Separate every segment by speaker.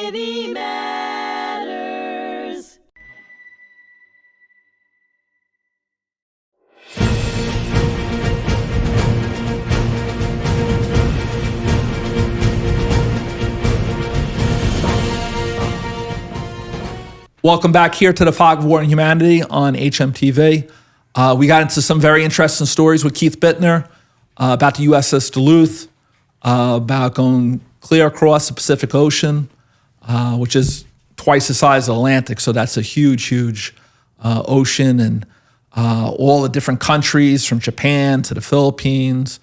Speaker 1: Navy Matters.
Speaker 2: Welcome back here to the Fog of War and Humanity on hmTv. We got into some very interesting stories with Keith Bittner about the USS Duluth, about going clear across the Pacific Ocean, which is twice the size of the Atlantic, so that's a huge, huge ocean, and all the different countries from Japan to the Philippines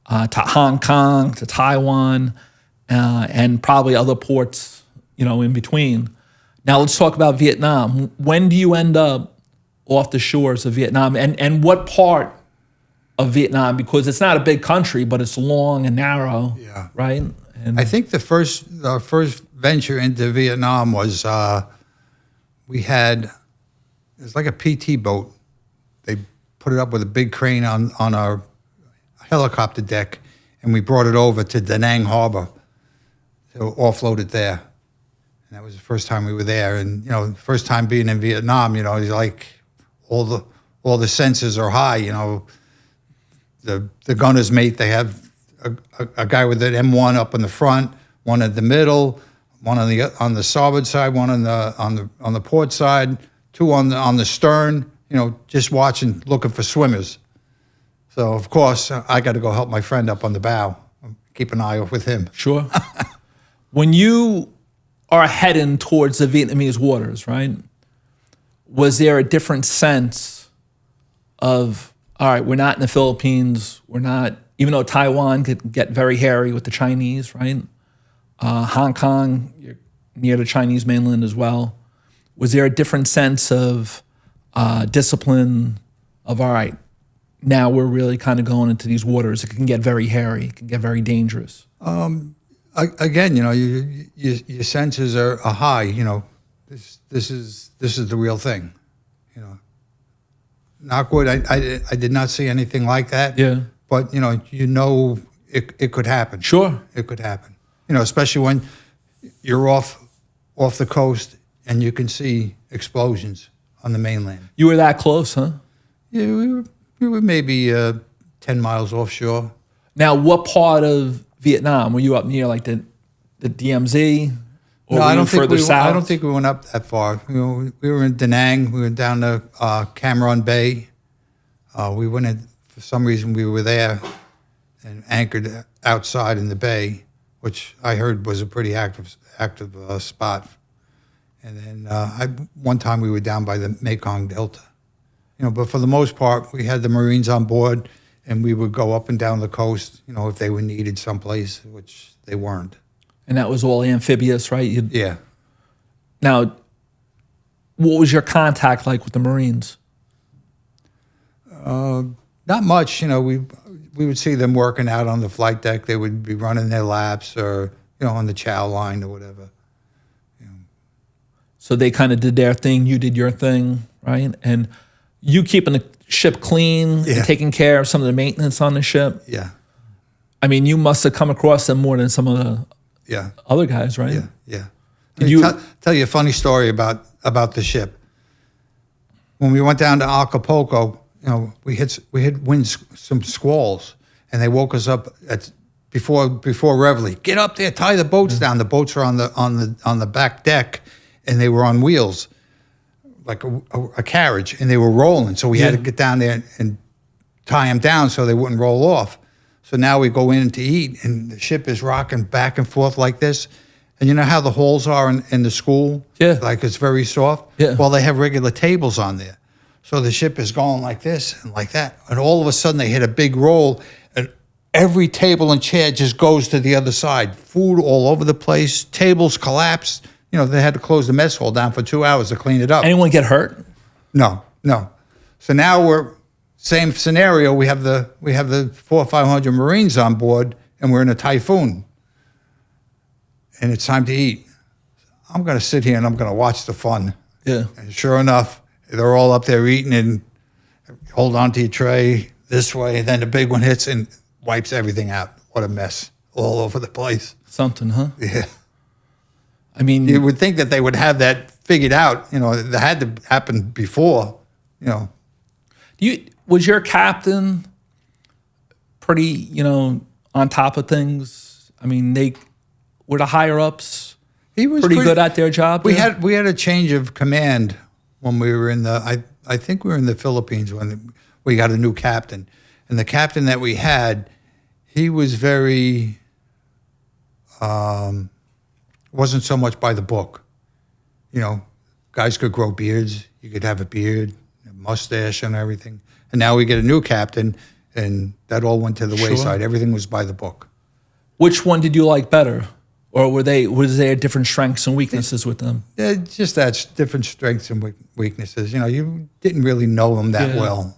Speaker 2: to Hong Kong to Taiwan, and probably other ports, in between. Now let's talk about Vietnam. When do you end up off the shores of Vietnam, and what part of Vietnam? Because it's not a big country, but it's long and narrow, right? And
Speaker 3: I think our first venture into Vietnam was it was like a PT boat. They put it up with a big crane on our helicopter deck, and we brought it over to Da Nang Harbor to offload it there. And that was the first time we were there. And, the first time being in Vietnam, it's like all the senses are high, The gunner's mate, they have a guy with an M1 up in the front, one in the middle, one on the starboard side, one on the port side, two on the stern, just watching, looking for swimmers. So, of course, I got to go help my friend up on the bow, keep an eye with him.
Speaker 2: Sure. When you are heading towards the Vietnamese waters, right? Was there a different sense of, all right, we're not in the Philippines, we're not, even though Taiwan could get very hairy with the Chinese, right? Hong Kong, you're near the Chinese mainland as well. Was there a different sense of discipline of, all right, now we're really kind of going into these waters. It can get very hairy, it can get very dangerous.
Speaker 3: Again, your senses are high. This is the real thing. Knock wood. I did not see anything like that.
Speaker 2: Yeah.
Speaker 3: But it could happen.
Speaker 2: Sure.
Speaker 3: It could happen. Especially when you're off the coast and you can see explosions on the mainland.
Speaker 2: You were that close, huh?
Speaker 3: Yeah, we were maybe 10 miles offshore.
Speaker 2: Now, what part of Vietnam? Were you up near like the DMZ? Or
Speaker 3: no,
Speaker 2: I don't think south?
Speaker 3: I don't think we went up that far. We were in Da Nang. We went down to Cam Ranh Bay. We went in, for some reason we were there and anchored outside in the bay, which I heard was a pretty active spot. And then one time we were down by the Mekong Delta. But for the most part, we had the Marines on board, and we would go up and down the coast, if they were needed someplace, which they weren't.
Speaker 2: And that was all amphibious, right?
Speaker 3: Yeah.
Speaker 2: Now, what was your contact like with the Marines?
Speaker 3: Not much. We would see them working out on the flight deck. They would be running their laps or, on the chow line or whatever.
Speaker 2: So they kind of did their thing, you did your thing, right? And you keeping the ship clean, and taking care of some of the maintenance on the ship.
Speaker 3: Yeah.
Speaker 2: I mean, you must have come across them more than some of the other guys, right?
Speaker 3: Yeah.
Speaker 2: Did you
Speaker 3: tell you a funny story about the ship? When we went down to Acapulco, we hit some squalls, and they woke us up before reveille. Get up there, tie the boats down. The boats are on the back deck, and they were on wheels, like a carriage, and they were rolling. So we had to get down there and tie them down so they wouldn't roll off. So now we go in to eat, and the ship is rocking back and forth like this. And you know how the holes are in the school?
Speaker 2: Yeah.
Speaker 3: Like it's very soft?
Speaker 2: Yeah.
Speaker 3: Well, they have regular tables on there. So the ship is going like this and like that. And all of a sudden they hit a big roll, and every table and chair just goes to the other side. Food all over the place. Tables collapsed. They had to close the mess hall down for 2 hours to clean it up.
Speaker 2: Anyone get hurt?
Speaker 3: No. So now we're same scenario. We have the 400 or 500 Marines on board, and we're in a typhoon, and it's time to eat. I'm going to sit here and I'm going to watch the fun.
Speaker 2: Yeah.
Speaker 3: And sure enough, they're all up there eating and hold on to your tray this way, and then the big one hits and wipes everything out. What a mess all over the place.
Speaker 2: Something, huh?
Speaker 3: Yeah.
Speaker 2: I mean,
Speaker 3: You would think that they would have that figured out. You know, that had to happen before. You know,
Speaker 2: was your captain pretty, on top of things? I mean, they were the higher ups.
Speaker 3: he was
Speaker 2: pretty good at their job.
Speaker 3: We
Speaker 2: there?
Speaker 3: had a change of command when we were in the. I think we were in the Philippines when we got a new captain, and the captain that we had, he was very. Wasn't so much by the book. You know, guys could grow beards. You could have a beard, a mustache, and everything. And now we get a new captain, and that all went to the wayside. Everything was by the book.
Speaker 2: Which one did you like better, or was there different strengths and weaknesses with them?
Speaker 3: Yeah, just that's different strengths and weaknesses. You know, you didn't really know them that well.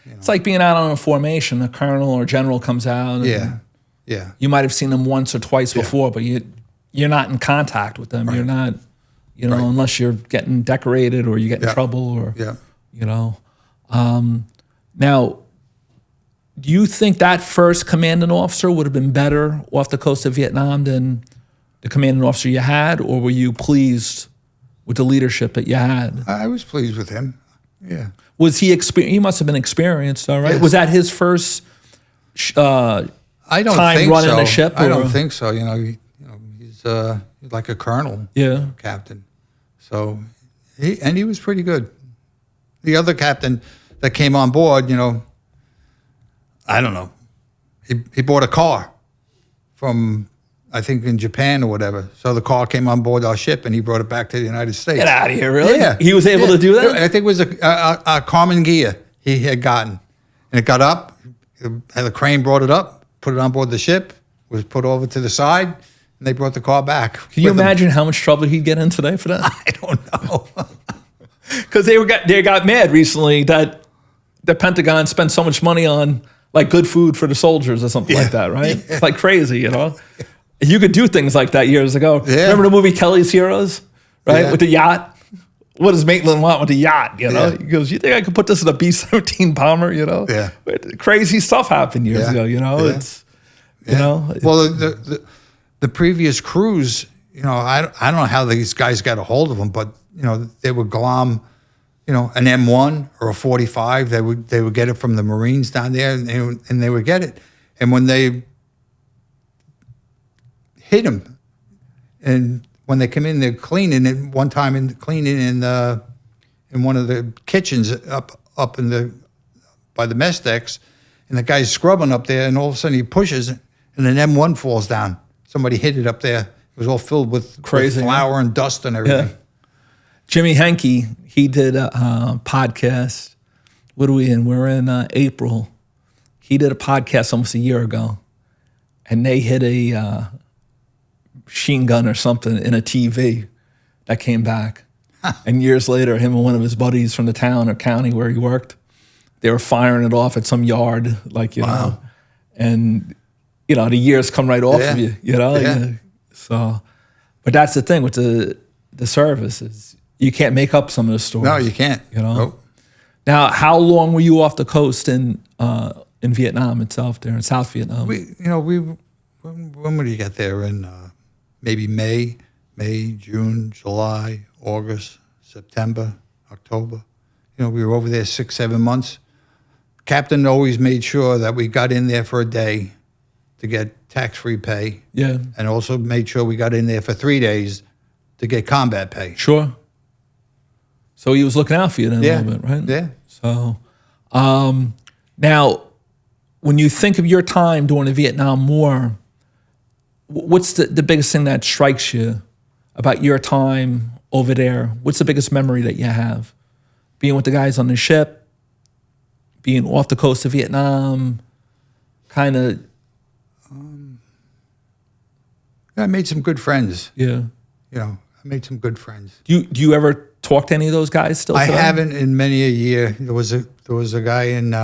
Speaker 2: It's like being out on a formation. A colonel or general comes out. And
Speaker 3: Yeah.
Speaker 2: you might have seen them once or twice before, but you're not in contact with them. You're not, unless you're getting decorated or you get in trouble or, Now, do you think that first commanding officer would have been better off the coast of Vietnam than the commanding officer you had, or were you pleased with the leadership that you had?
Speaker 3: I was pleased with him. Yeah.
Speaker 2: Was he he must have been experienced, all right?
Speaker 3: Yes.
Speaker 2: Was that his first
Speaker 3: I don't
Speaker 2: time
Speaker 3: think
Speaker 2: running
Speaker 3: so.
Speaker 2: a ship?
Speaker 3: I
Speaker 2: or-
Speaker 3: don't think so. He's like a colonel, captain. So he was pretty good. The other captain that came on board, I don't know. He bought a car from, I think, in Japan or whatever. So the car came on board our ship, and he brought it back to the United States.
Speaker 2: Get out of here, really?
Speaker 3: Yeah.
Speaker 2: He was able to do that?
Speaker 3: I think it was a Carmen Gia he had gotten. And it got up, and the crane brought it up, put it on board the ship, was put over to the side, and they brought the car back.
Speaker 2: Can you
Speaker 3: with them.
Speaker 2: imagine how much trouble he'd get in today for that?
Speaker 3: I don't know.
Speaker 2: Because they got mad recently that the Pentagon spent so much money on like good food for the soldiers or something like that, right? It's like crazy, You could do things like that years ago.
Speaker 3: Yeah.
Speaker 2: Remember the movie Kelly's Heroes, right?
Speaker 3: Yeah.
Speaker 2: With the yacht. What does Maitland want with the yacht?
Speaker 3: Yeah.
Speaker 2: He goes, "You think I could put this in a B-17 bomber?"
Speaker 3: Yeah.
Speaker 2: Crazy stuff happened years ago.
Speaker 3: Yeah.
Speaker 2: It's
Speaker 3: Well, the previous crews, I don't know how these guys got a hold of them, but they would glom, an M1 or a 45. They would get it from the Marines down there, and they would get it. And when they hit them, and when they come in, they're cleaning it. One time, cleaning in one of the kitchens up by the mess decks, and the guy's scrubbing up there, and all of a sudden he pushes, and an M1 falls down. Somebody hit it up there. It was all filled with
Speaker 2: Crazy,
Speaker 3: flour and dust and everything.
Speaker 2: Yeah. Jimmy Henke, he did a podcast. What are we in? We're in April. He did a podcast almost a year ago, and they hit a machine gun or something in a TV that came back. And years later, him and one of his buddies from the town or county where he worked, they were firing it off at some yard,
Speaker 3: Wow.
Speaker 2: and the years come right off of you,
Speaker 3: Yeah.
Speaker 2: So, but that's the thing with the service is you can't make up some of the stories.
Speaker 3: No, you can't. Nope.
Speaker 2: Now, how long were you off the coast in Vietnam itself, there in South Vietnam?
Speaker 3: When would you get there? In maybe May, June, July, August, September, October. We were over there 6-7 months. Captain always made sure that we got in there for a day to get tax-free pay.
Speaker 2: Yeah.
Speaker 3: And also made sure we got in there for 3 days to get combat pay.
Speaker 2: Sure. So he was looking out for you then a little bit, right?
Speaker 3: Yeah.
Speaker 2: So now, when you think of your time during the Vietnam War, what's the biggest thing that strikes you about your time over there? What's the biggest memory that you have? Being with the guys on the ship, being off the coast of Vietnam, kind of...
Speaker 3: I made some good friends.
Speaker 2: Yeah.
Speaker 3: I made some good friends.
Speaker 2: Do you ever talk to any of those guys still?
Speaker 3: I
Speaker 2: today?
Speaker 3: haven't in many a year. There was a guy in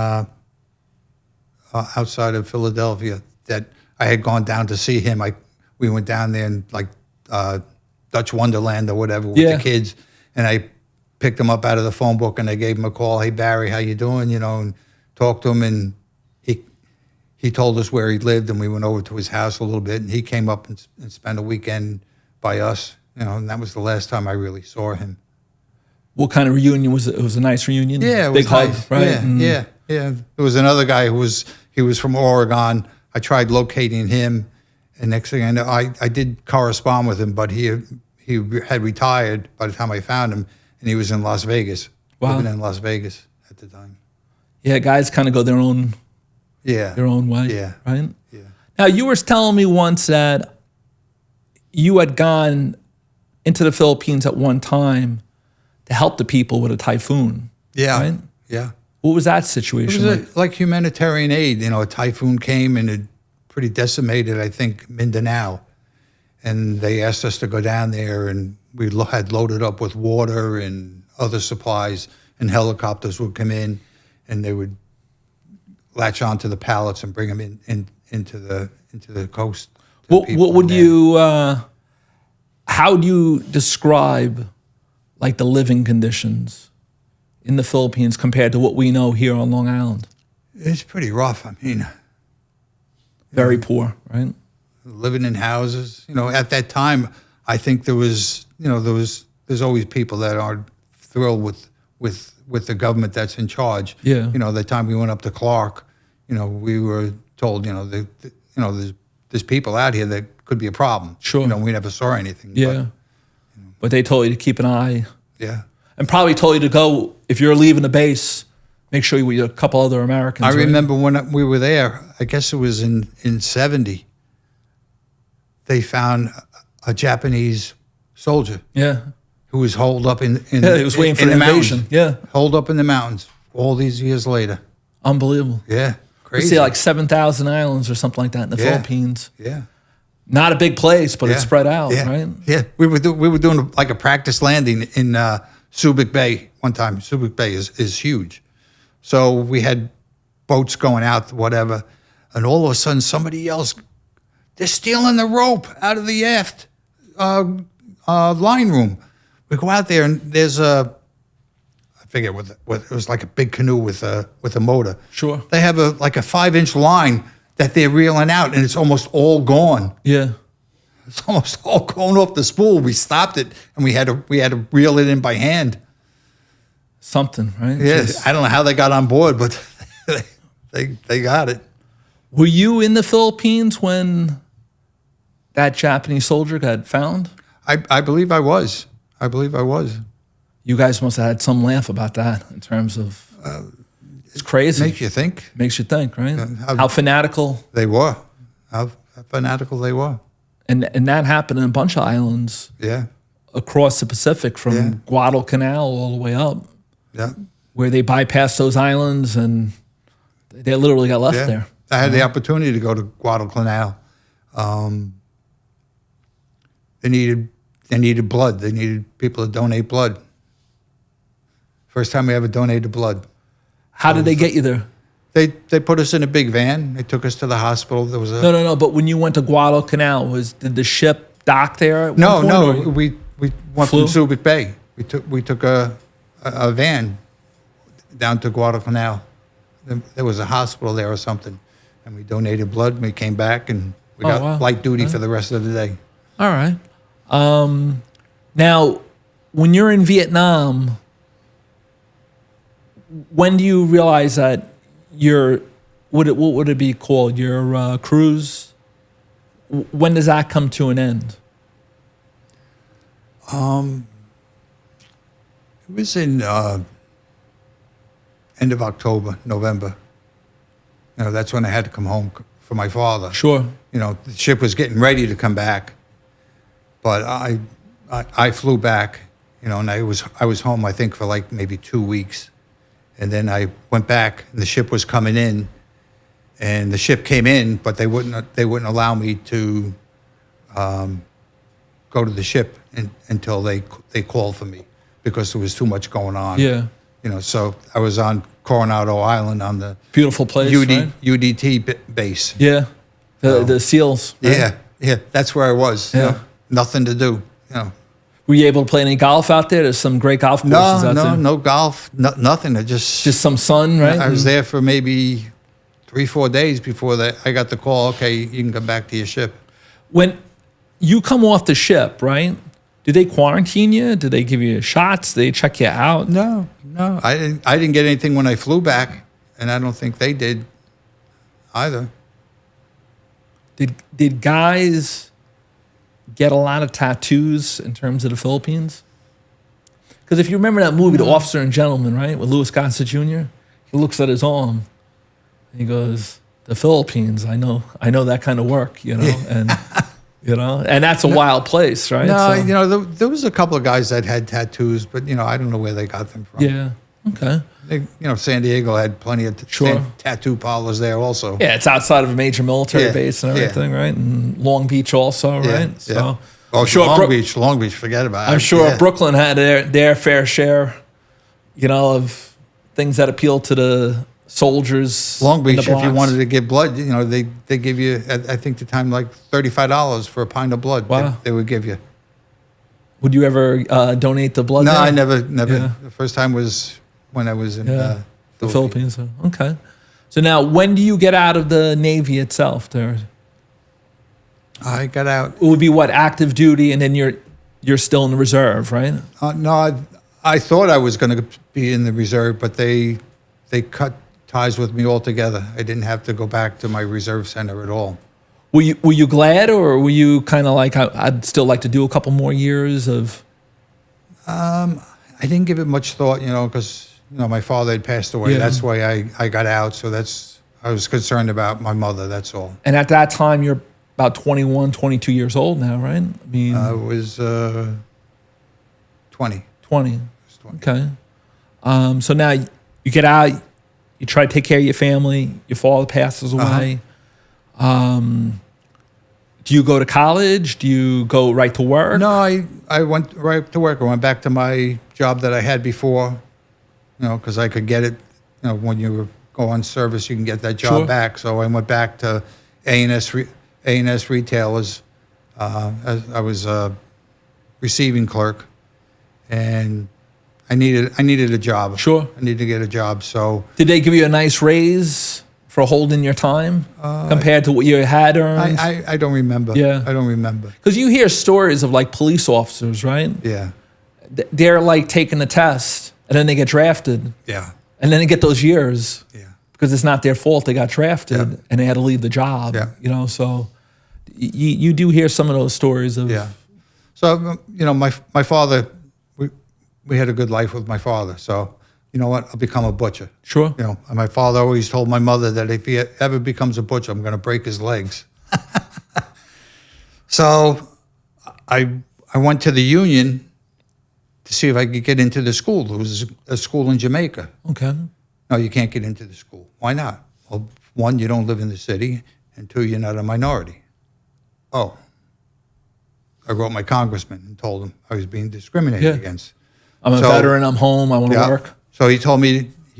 Speaker 3: outside of Philadelphia that I had gone down to see him. We went down there and Dutch Wonderland or whatever with the kids, and I picked him up out of the phone book and I gave him a call. Hey Barry, how you doing? And talked to him, and he told us where he lived, and we went over to his house a little bit, and he came up and spent a weekend by us. And that was the last time I really saw him.
Speaker 2: What kind of reunion was it? It was a nice reunion?
Speaker 3: Yeah, it
Speaker 2: Big
Speaker 3: was
Speaker 2: hug,
Speaker 3: nice.
Speaker 2: right?
Speaker 3: Yeah. There was another guy he was from Oregon. I tried locating him, and next thing I know, I did correspond with him, but he had retired by the time I found him, and he was in Las Vegas.
Speaker 2: Wow.
Speaker 3: Living in Las Vegas at the time.
Speaker 2: Yeah, guys kind of go their own way.
Speaker 3: Yeah.
Speaker 2: Right?
Speaker 3: Yeah.
Speaker 2: Now, you were telling me once that you had gone into the Philippines at one time to help the people with a typhoon.
Speaker 3: Yeah.
Speaker 2: Right?
Speaker 3: Yeah.
Speaker 2: What was that
Speaker 3: It
Speaker 2: situation
Speaker 3: was
Speaker 2: like?
Speaker 3: like humanitarian aid. A typhoon came and it pretty decimated, I think, Mindanao. And they asked us to go down there, and we had loaded up with water and other supplies, and helicopters would come in, and they would latch onto the pallets and bring them into the coast.
Speaker 2: What would you, how do you describe like the living conditions in the Philippines compared to what we know here on Long Island?
Speaker 3: It's pretty rough. I mean,
Speaker 2: Very poor, right?
Speaker 3: living in houses. At that time, I think there's always people that aren't thrilled with the government that's in charge.
Speaker 2: Yeah.
Speaker 3: The time we went up to Clark, we were told, there's people out here that could be a problem.
Speaker 2: Sure.
Speaker 3: We never saw anything.
Speaker 2: Yeah. But they told you to keep an eye.
Speaker 3: Yeah.
Speaker 2: And probably told you to go, if you're leaving the base, make sure you with a couple other Americans.
Speaker 3: I
Speaker 2: right?
Speaker 3: remember when we were there, I guess it was in 70, they found a Japanese soldier
Speaker 2: Yeah.
Speaker 3: who was holed up in
Speaker 2: He was waiting for
Speaker 3: in
Speaker 2: the
Speaker 3: mountains.
Speaker 2: invasion. Yeah.
Speaker 3: Holed up in the mountains all these years later.
Speaker 2: Unbelievable.
Speaker 3: Yeah.
Speaker 2: They
Speaker 3: Crazy.
Speaker 2: say like 7,000 islands or something like that in the
Speaker 3: Yeah.
Speaker 2: Philippines.
Speaker 3: Yeah.
Speaker 2: Not a big place, but
Speaker 3: Yeah.
Speaker 2: it's spread out,
Speaker 3: Yeah.
Speaker 2: right?
Speaker 3: Yeah. We were doing like a practice landing in Subic Bay one time. Subic Bay is huge. So we had boats going out, whatever, and all of a sudden somebody yells, "They're stealing the rope out of the aft line room." We go out there and there's I forget what it was, like a big canoe with a motor.
Speaker 2: Sure.
Speaker 3: They have a 5-inch line that they're reeling out, and it's almost all gone.
Speaker 2: Yeah.
Speaker 3: It's almost all going off the spool. We stopped it, and we had to reel it in by hand.
Speaker 2: Something, right?
Speaker 3: Yeah,
Speaker 2: Just-
Speaker 3: I don't know how they got on board, but they got it.
Speaker 2: Were you in the Philippines when that Japanese soldier got found?
Speaker 3: I believe I was. I believe I was.
Speaker 2: You guys must have had some laugh about that in terms of it's crazy.
Speaker 3: Makes you think.
Speaker 2: Makes you think, right?
Speaker 3: how-
Speaker 2: How fanatical.
Speaker 3: They were. How fanatical they were.
Speaker 2: And that happened in a bunch of islands
Speaker 3: Yeah.
Speaker 2: across the Pacific from
Speaker 3: Yeah.
Speaker 2: Guadalcanal all the way up,
Speaker 3: Yeah.
Speaker 2: where they bypassed those islands and they literally got left
Speaker 3: Yeah.
Speaker 2: there.
Speaker 3: I had the opportunity to go to Guadalcanal. They needed blood. They needed people to donate blood. First time we ever donated blood.
Speaker 2: How did they get you there?
Speaker 3: They put us in a big van. They took us to the hospital. There was a
Speaker 2: No. But when you went to Guadalcanal, did the ship dock there? At
Speaker 3: no,
Speaker 2: one
Speaker 3: no.
Speaker 2: point, or-
Speaker 3: We went
Speaker 2: Flew?
Speaker 3: from Subic Bay. We took a van down to Guadalcanal. There was a hospital there or something, and we donated blood. And we came back and we
Speaker 2: Oh,
Speaker 3: got
Speaker 2: wow.
Speaker 3: light duty for the rest of the day.
Speaker 2: All right. Now, when you're in Vietnam, when do you realize that what would it be called? Your cruise? When does that come to an end?
Speaker 3: It was in end of October, November. That's when I had to come home for my father.
Speaker 2: Sure.
Speaker 3: The ship was getting ready to come back, but I flew back. And I was home, I think, for like maybe 2 weeks, and then I went back, and the ship was coming in, and the ship came in, but they wouldn't allow me to go to the ship until they called for me because there was too much going on.
Speaker 2: Yeah.
Speaker 3: So I was on Coronado Island on the
Speaker 2: Beautiful place, right?
Speaker 3: UDT base.
Speaker 2: Yeah. The SEALs. Right?
Speaker 3: Yeah, that's where I was.
Speaker 2: Yeah.
Speaker 3: Nothing to do.
Speaker 2: Were you able to play any golf out there? There's some great golf courses out there.
Speaker 3: No golf, nothing.
Speaker 2: Just some sun, right?
Speaker 3: I was there for maybe 3-4 days before I got the call. Okay, you can come back to your ship.
Speaker 2: When you come off the ship, right? Did they quarantine you? Did they give you shots? Did they check you out?
Speaker 3: No. I didn't get anything when I flew back, and I don't think they did either.
Speaker 2: Did guys get a lot of tattoos in terms of the Philippines? Because if you remember that movie, The Officer and Gentleman, right, with Louis Gossett Jr., he looks at his arm and he goes, "The Philippines, I know that kind of work, you know," and and that's a wild place, right?
Speaker 3: No,
Speaker 2: So-
Speaker 3: there was a couple of guys that had tattoos, but I don't know where they got them from.
Speaker 2: yeah, okay.
Speaker 3: San Diego had plenty of
Speaker 2: Sure.
Speaker 3: tattoo parlors there also.
Speaker 2: Yeah, it's outside of a major military
Speaker 3: Yeah,
Speaker 2: base and
Speaker 3: yeah.
Speaker 2: everything, right? And Long Beach also, right?
Speaker 3: Yeah.
Speaker 2: So
Speaker 3: Oh,
Speaker 2: I'm sure
Speaker 3: Long Beach, forget about it.
Speaker 2: I'm sure
Speaker 3: Yeah.
Speaker 2: Brooklyn had their fair share, of things that appeal to the soldiers.
Speaker 3: Long
Speaker 2: in the
Speaker 3: Beach, if you
Speaker 2: blocks.
Speaker 3: wanted to give blood, they give you, I think the time, like $35 for a pint of blood.
Speaker 2: Wow.
Speaker 3: They would give you.
Speaker 2: Would you ever donate the blood?
Speaker 3: No,
Speaker 2: there?
Speaker 3: I never.
Speaker 2: Yeah.
Speaker 3: The first time was when I was in
Speaker 2: the Philippines. Okay. So now, when do you get out of the Navy itself? There,
Speaker 3: I got out.
Speaker 2: it would be what, active duty, and then you're still in the reserve, right?
Speaker 3: No, I thought I was going to be in the reserve, but they cut ties with me altogether. I didn't have to go back to my reserve center at all.
Speaker 2: Were you glad, or were you kind of like, I'd still like to do a couple more years of?
Speaker 3: I didn't give it much thought, because my father had passed away.
Speaker 2: Yeah.
Speaker 3: That's why I got out. So I was concerned about my mother. That's all.
Speaker 2: And at that time, you're about 21, 22 years old now, right? I mean,
Speaker 3: I was 20.
Speaker 2: 20.
Speaker 3: 20.
Speaker 2: Okay. So now you get out, you try to take care of your family, your father passes away. Do you go to college? Do you go right to work?
Speaker 3: No, I went right to work. I went back to my job that I had before, because I could get it. When you go on service, you can get that job
Speaker 2: Sure.
Speaker 3: back. So I went back to A&S Retailers. As I was a receiving clerk, and I needed a job.
Speaker 2: Sure.
Speaker 3: I needed to get a job. So
Speaker 2: Did they give you a nice raise for holding your time compared to what you had earned?
Speaker 3: I don't remember.
Speaker 2: Yeah.
Speaker 3: I don't remember.
Speaker 2: Because you hear stories of like police officers, right?
Speaker 3: Yeah.
Speaker 2: They're like taking the test and then they get drafted
Speaker 3: Yeah.
Speaker 2: and then they get those years
Speaker 3: Yeah.
Speaker 2: because it's not their fault they got drafted
Speaker 3: Yeah.
Speaker 2: and they had to leave the job.
Speaker 3: Yeah.
Speaker 2: So you do hear some of those stories of
Speaker 3: Yeah. So, my father, we had a good life with my father. So, you know what? I'll become a butcher.
Speaker 2: Sure.
Speaker 3: And my father always told my mother that if he ever becomes a butcher, I'm going to break his legs. So I went to the union to see if I could get into the school. There was a school in Jamaica.
Speaker 2: Okay.
Speaker 3: No, you can't get into the school. Why not? Well, one, you don't live in the city, and two, you're not a minority. Oh. I wrote my congressman and told him I was being discriminated against.
Speaker 2: I'm a veteran, I'm home, I want to work.
Speaker 3: So he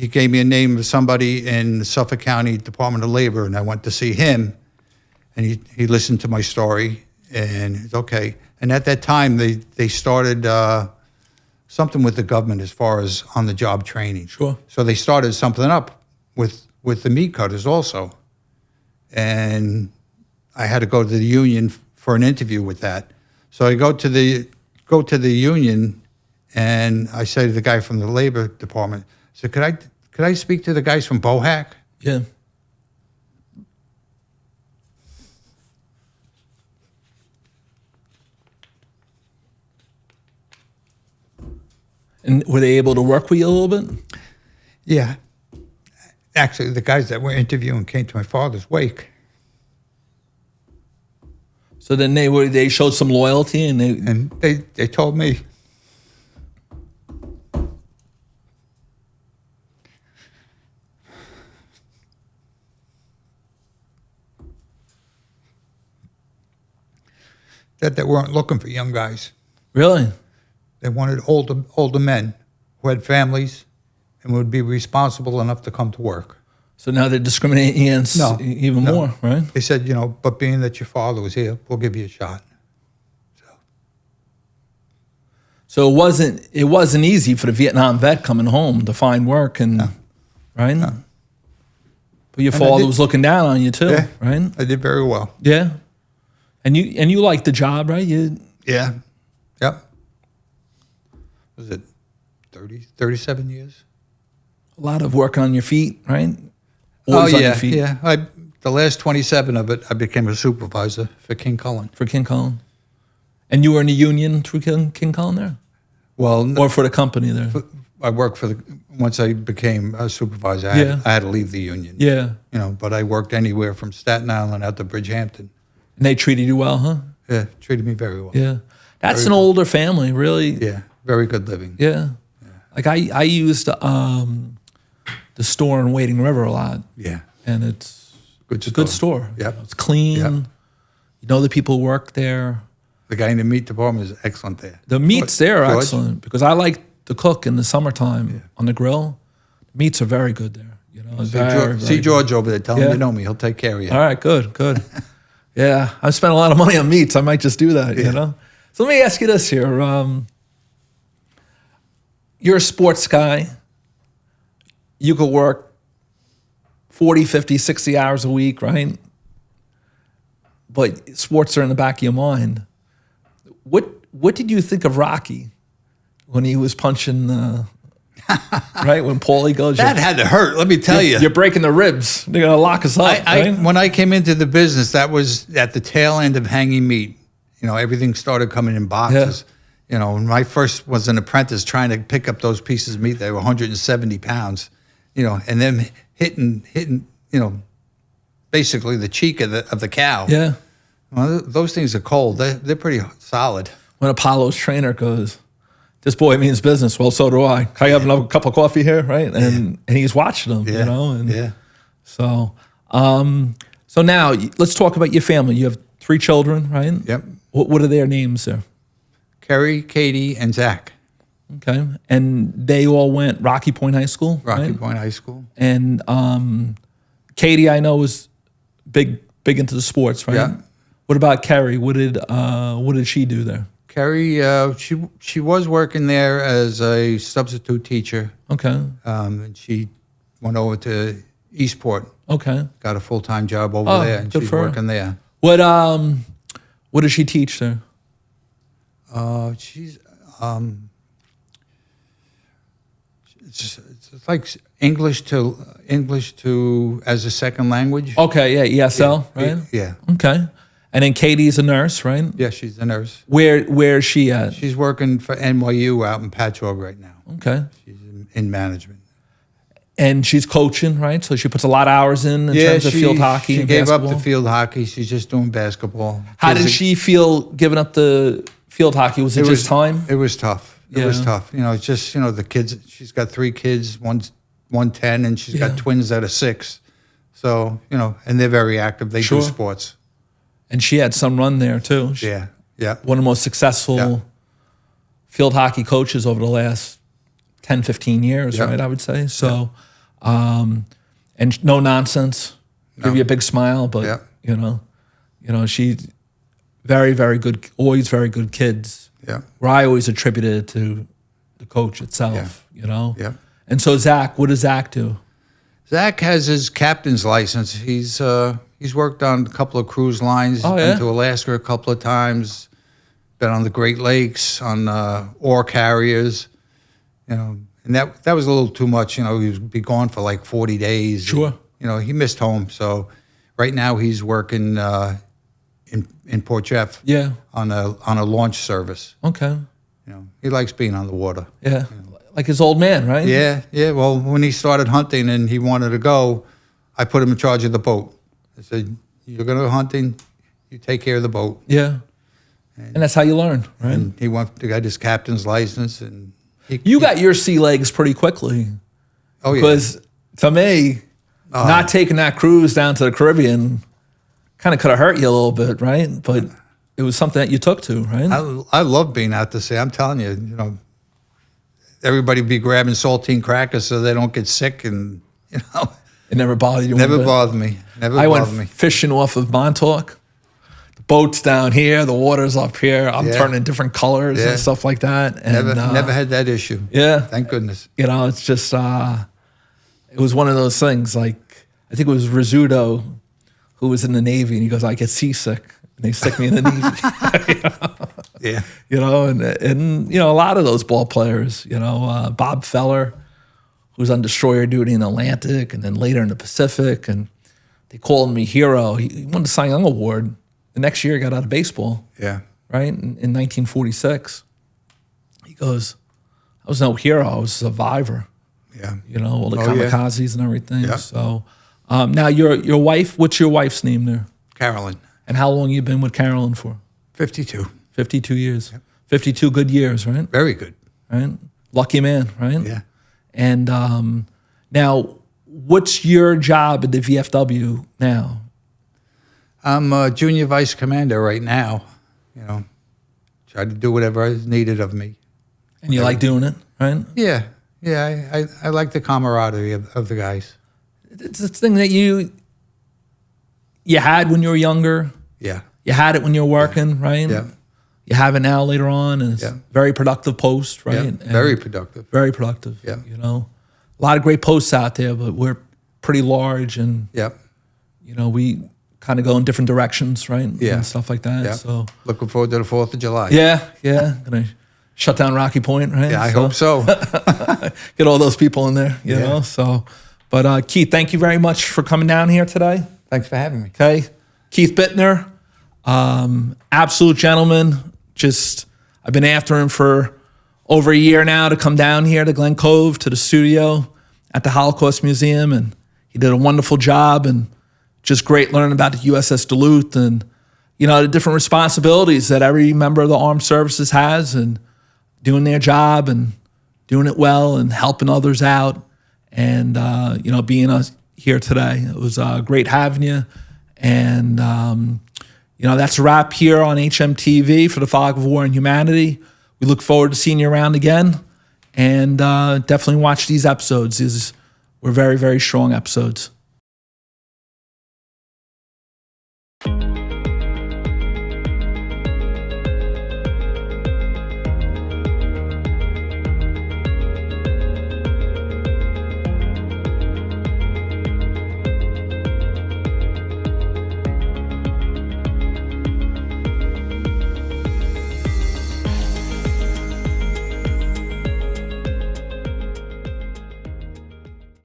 Speaker 3: gave me a name of somebody in the Suffolk County Department of Labor, and I went to see him, and he listened to my story, and it's okay. And at that time, they started something with the government as far as on-the-job training.
Speaker 2: Sure.
Speaker 3: So they started something up with the meat cutters also, and I had to go to the union for an interview with that. So I go to the union, and I say to the guy from the labor department, I said, could I speak to the guys from Bohack?
Speaker 2: Yeah. And were they able to work with you a little bit?
Speaker 3: Yeah. Actually, the guys that were interviewing came to my father's wake.
Speaker 2: So then they showed some loyalty and
Speaker 3: they told me, that they weren't looking for young guys.
Speaker 2: Really?
Speaker 3: They wanted older men who had families and would be responsible enough to come to work.
Speaker 2: So now they're discriminating against even more, right?
Speaker 3: They said, but being that your father was here, we'll give you a shot.
Speaker 2: So it wasn't easy for the Vietnam vet coming home to find work right? No. But your father was looking down on you too, right?
Speaker 3: I did very well.
Speaker 2: Yeah. And you liked the job, right?
Speaker 3: Yeah. Yep. was it 37 years?
Speaker 2: A lot of working on your feet, right?
Speaker 3: Oh,
Speaker 2: Always on
Speaker 3: yeah,
Speaker 2: your feet.
Speaker 3: yeah. The last 27 of it, I became a supervisor for King Cullen.
Speaker 2: For King Cullen. And you were in the union through King Cullen there?
Speaker 3: Well,
Speaker 2: Or for the company there?
Speaker 3: I worked once I became a supervisor, I had to leave the union.
Speaker 2: Yeah.
Speaker 3: You know, but I worked anywhere from Staten Island out to Bridgehampton.
Speaker 2: And they treated you well, huh?
Speaker 3: Yeah, treated me very well.
Speaker 2: Yeah. That's
Speaker 3: Very
Speaker 2: an
Speaker 3: good.
Speaker 2: older family, really.
Speaker 3: Yeah, very good living.
Speaker 2: Yeah. Like I used the store in Wading River a lot.
Speaker 3: Yeah.
Speaker 2: And it's
Speaker 3: Good
Speaker 2: a good store.
Speaker 3: Yep.
Speaker 2: It's clean.
Speaker 3: Yep.
Speaker 2: You know the people who work there.
Speaker 3: The guy in the meat department is excellent there.
Speaker 2: The meats there are
Speaker 3: George?
Speaker 2: excellent because I like to cook in the summertime on the grill. The meats are very good there. You know, it's very
Speaker 3: See
Speaker 2: good.
Speaker 3: George over there. Tell him
Speaker 2: Yeah.
Speaker 3: you know me. He'll take care of you.
Speaker 2: All right, good. Yeah, I spent a lot of money on meats. I might just do that, you know? So let me ask you this here. You're a sports guy. You could work 40, 50, 60 hours a week, right? But sports are in the back of your mind. What did you think of Rocky when he was punching, right? When Paulie goes,
Speaker 3: That had to hurt, let me tell you.
Speaker 2: you're breaking the ribs. They're going to lock us up, right?
Speaker 3: When I came into the business, that was at the tail end of hanging meat. You know, everything started coming in boxes. You know, when I first was an apprentice trying to pick up those pieces of meat, they were 170 pounds, you know, and then hitting, you know, basically the cheek of the cow.
Speaker 2: Yeah.
Speaker 3: Well, those things are cold. They're pretty solid.
Speaker 2: When Apollo's trainer goes, this boy means business. Well, so do I. Can I have another cup of coffee here, right? And he's watching them, you know. And
Speaker 3: Yeah.
Speaker 2: So, so now let's talk about your family. You have 3 children, right?
Speaker 3: Yep.
Speaker 2: What are their names there?
Speaker 3: Kerry, Katie, and Zach.
Speaker 2: Okay, and they all went Rocky Point High School,
Speaker 3: Rocky
Speaker 2: right?
Speaker 3: Point High School.
Speaker 2: And Katie, I know, was big into the sports, right?
Speaker 3: Yeah.
Speaker 2: What about Carrie? What did she do there?
Speaker 3: Kerry, she was working there as a substitute teacher.
Speaker 2: Okay.
Speaker 3: And she went over to Eastport,
Speaker 2: Okay.
Speaker 3: got a full-time job over there, and
Speaker 2: good
Speaker 3: she's
Speaker 2: for her.
Speaker 3: working there.
Speaker 2: What does she teach there?
Speaker 3: She's it's like English to as a second language.
Speaker 2: Okay, yeah, ESL, right?
Speaker 3: Yeah.
Speaker 2: Okay. And then Katie's a nurse, right?
Speaker 3: Yeah, she's a nurse.
Speaker 2: Where is she at?
Speaker 3: She's working for NYU out in Patchogue right now.
Speaker 2: Okay.
Speaker 3: She's in management.
Speaker 2: And she's coaching, right? So she puts a lot of hours in terms of field hockey
Speaker 3: She
Speaker 2: and
Speaker 3: gave
Speaker 2: basketball.
Speaker 3: up the field hockey. She's just doing basketball.
Speaker 2: How did she feel giving up the field hockey? Was it just time?
Speaker 3: It was tough. It was
Speaker 2: Yeah.
Speaker 3: tough. You know, it's just, you know, the kids, she's got 3 kids, one's 10, and she's
Speaker 2: Yeah.
Speaker 3: got twins that are 6. So, you know, and they're very active. They
Speaker 2: Sure.
Speaker 3: do sports.
Speaker 2: And she had some run there too.
Speaker 3: Yeah. Yeah.
Speaker 2: One of the most successful
Speaker 3: Yeah.
Speaker 2: field hockey coaches over the last 10, 15 years,
Speaker 3: Yeah.
Speaker 2: right? I would say. So, and no nonsense, give you a big smile, but
Speaker 3: Yeah.
Speaker 2: you know, she's very, very good, always very good kids.
Speaker 3: Yeah.
Speaker 2: Where I always attributed it to the coach itself, you know?
Speaker 3: Yeah.
Speaker 2: And so Zach, what does Zach do?
Speaker 3: Zach has his captain's license. He's worked on a couple of cruise lines.
Speaker 2: Oh,
Speaker 3: Been
Speaker 2: yeah?
Speaker 3: to Alaska a couple of times. Been on the Great Lakes, on ore carriers. You know, and that was a little too much. You know, he would be gone for like 40 days.
Speaker 2: Sure.
Speaker 3: You know, he missed home. So right now he's working in Port Jeff.
Speaker 2: Yeah.
Speaker 3: On a launch service.
Speaker 2: Okay.
Speaker 3: You know, he likes being on the water.
Speaker 2: Yeah. Like his old man, right?
Speaker 3: Yeah, yeah. Well, when he started hunting and he wanted to go, I put him in charge of the boat. I said, "You're going to go hunting. You take care of the boat."
Speaker 2: Yeah. And that's how you learn, right?
Speaker 3: And he got his captain's license, and
Speaker 2: You got your sea legs pretty quickly.
Speaker 3: Oh yeah.
Speaker 2: Because to me, not taking that cruise down to the Caribbean kind of could have hurt you a little bit, right? But it was something that you took to, right?
Speaker 3: I love being out to sea. I'm telling you, you know, everybody be grabbing saltine crackers so they don't get sick, and you know,
Speaker 2: It never bothered you.
Speaker 3: never
Speaker 2: one bit?
Speaker 3: bothered me. Never
Speaker 2: I
Speaker 3: bothered
Speaker 2: went
Speaker 3: me.
Speaker 2: fishing off of Montauk. The boat's down here, the water's up here. I'm
Speaker 3: Yeah.
Speaker 2: turning different colors
Speaker 3: Yeah.
Speaker 2: and stuff like that. And,
Speaker 3: Never had that issue.
Speaker 2: Yeah.
Speaker 3: Thank goodness.
Speaker 2: You know, it's just, it was one of those things. Like, I think it was Rizzuto who was in the Navy, and he goes, "I get seasick." and they stick me in the Navy.
Speaker 3: Yeah.
Speaker 2: You know, and you know, a lot of those ball players, you know, Bob Feller, who was on destroyer duty in the Atlantic and then later in the Pacific, and they called him a hero. He won the Cy Young Award. The next year he got out of baseball.
Speaker 3: Yeah.
Speaker 2: Right? In 1946. He goes, I was no hero, I was a survivor.
Speaker 3: Yeah.
Speaker 2: You know, all the
Speaker 3: Oh, yeah.
Speaker 2: kamikazes and everything.
Speaker 3: Yeah.
Speaker 2: So now your wife, what's your wife's name there?
Speaker 3: Carolyn.
Speaker 2: And how long you been with Carolyn for?
Speaker 3: 52.
Speaker 2: 52 years. Yep. 52 good years, right?
Speaker 3: Very good.
Speaker 2: Right? Lucky man, right?
Speaker 3: Yeah.
Speaker 2: And now, what's your job at the VFW now?
Speaker 3: I'm a junior vice commander right now. You know, try to do whatever is needed of me.
Speaker 2: And you like doing it, right?
Speaker 3: Yeah. Yeah. I like the camaraderie of the guys.
Speaker 2: It's a thing that you had when you were younger.
Speaker 3: Yeah.
Speaker 2: You had it when you were working, right?
Speaker 3: Yeah.
Speaker 2: You have it now later on, and it's
Speaker 3: Yeah.
Speaker 2: very productive post, right?
Speaker 3: Yeah.
Speaker 2: And
Speaker 3: Very productive.
Speaker 2: very productive.
Speaker 3: Yeah.
Speaker 2: You know, a lot of great posts out there, but we're pretty large, and
Speaker 3: Yeah.
Speaker 2: you know, we kind of go in different directions, right?
Speaker 3: Yeah.
Speaker 2: And stuff like that.
Speaker 3: Yeah.
Speaker 2: So
Speaker 3: Looking forward to the 4th of July.
Speaker 2: yeah. Gonna shut down Rocky Point, right?
Speaker 3: Yeah, I hope so.
Speaker 2: Get all those people in there, you
Speaker 3: Yeah.
Speaker 2: know. So, but Keith, thank you very much for coming down here today.
Speaker 3: Thanks for having me.
Speaker 2: Okay, Keith Bittner, absolute gentleman. Just I've been after him for over a year now to come down here to Glen Cove to the studio at the Holocaust Museum, and he did a wonderful job, and just great learning about the USS Duluth and you know the different responsibilities that every member of the armed services has, and doing their job and doing it well and helping others out, and you know being here today. It was great having you, and you know that's a wrap here on hmTV for the Fog of War and Humanity. We look forward to seeing you around again, and definitely watch these episodes. These were very, very strong episodes.